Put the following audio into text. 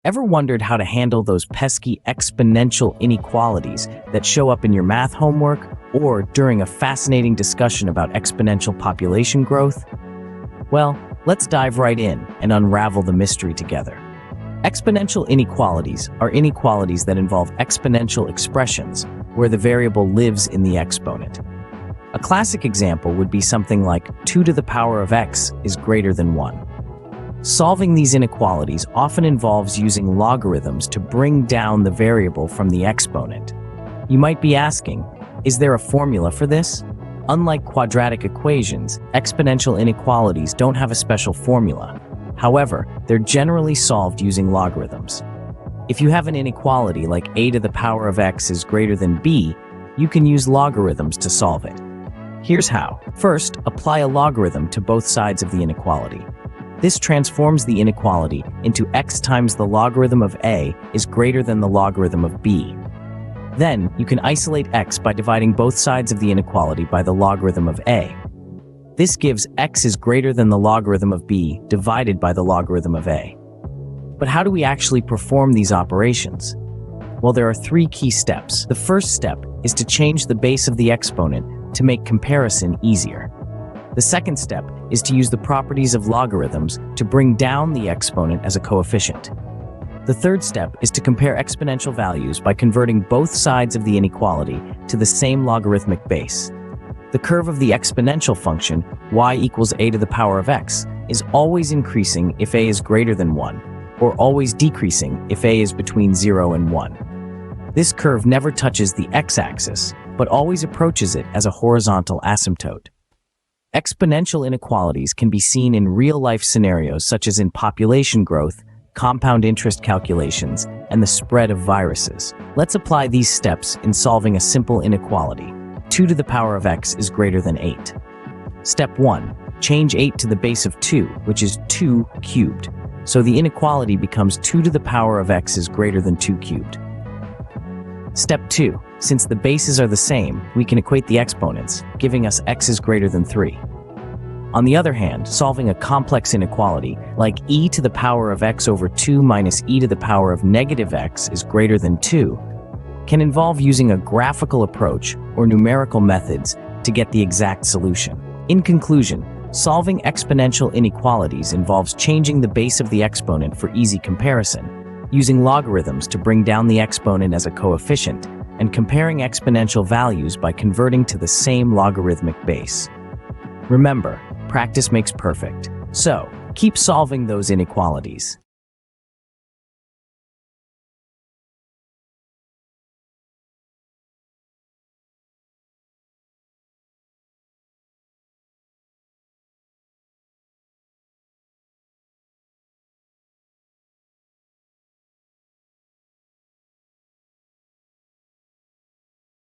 Ever wondered how to handle those pesky exponential inequalities that show up in your math homework or during a fascinating discussion about exponential population growth? Well, let's dive right in and unravel the mystery together. Exponential inequalities are inequalities that involve exponential expressions where the variable lives in the exponent. A classic example would be something like 2 to the power of x is greater than 1. Solving these inequalities often involves using logarithms to bring down the variable from the exponent. You might be asking, is there a formula for this? Unlike quadratic equations, exponential inequalities don't have a special formula. However, they're generally solved using logarithms. If you have an inequality like a to the power of x is greater than b, you can use logarithms to solve it. Here's how. First, apply a logarithm to both sides of the inequality. This transforms the inequality into x times the logarithm of a is greater than the logarithm of b. Then, you can isolate x by dividing both sides of the inequality by the logarithm of a. This gives x is greater than the logarithm of b divided by the logarithm of a. But how do we actually perform these operations? Well, there are 3 key steps. The first step is to change the base of the exponent to make comparison easier. The second step is to use the properties of logarithms to bring down the exponent as a coefficient. The third step is to compare exponential values by converting both sides of the inequality to the same logarithmic base. The curve of the exponential function, y equals a to the power of x, is always increasing if a is greater than 1, or always decreasing if a is between 0 and 1. This curve never touches the x-axis, but always approaches it as a horizontal asymptote. Exponential inequalities can be seen in real-life scenarios such as in population growth, compound interest calculations, and the spread of viruses. Let's apply these steps in solving a simple inequality. 2 to the power of x is greater than 8. Step 1. Change 8 to the base of 2, which is 2 cubed. So the inequality becomes 2 to the power of x is greater than 2 cubed. Step 2. Since the bases are the same, we can equate the exponents, giving us x is greater than 3. On the other hand, solving a complex inequality, like e to the power of x over 2 minus e to the power of negative x is greater than 2, can involve using a graphical approach or numerical methods to get the exact solution. In conclusion, solving exponential inequalities involves changing the base of the exponent for easy comparison, using logarithms to bring down the exponent as a coefficient, and comparing exponential values by converting to the same logarithmic base. Remember, practice makes perfect. So, keep solving those inequalities.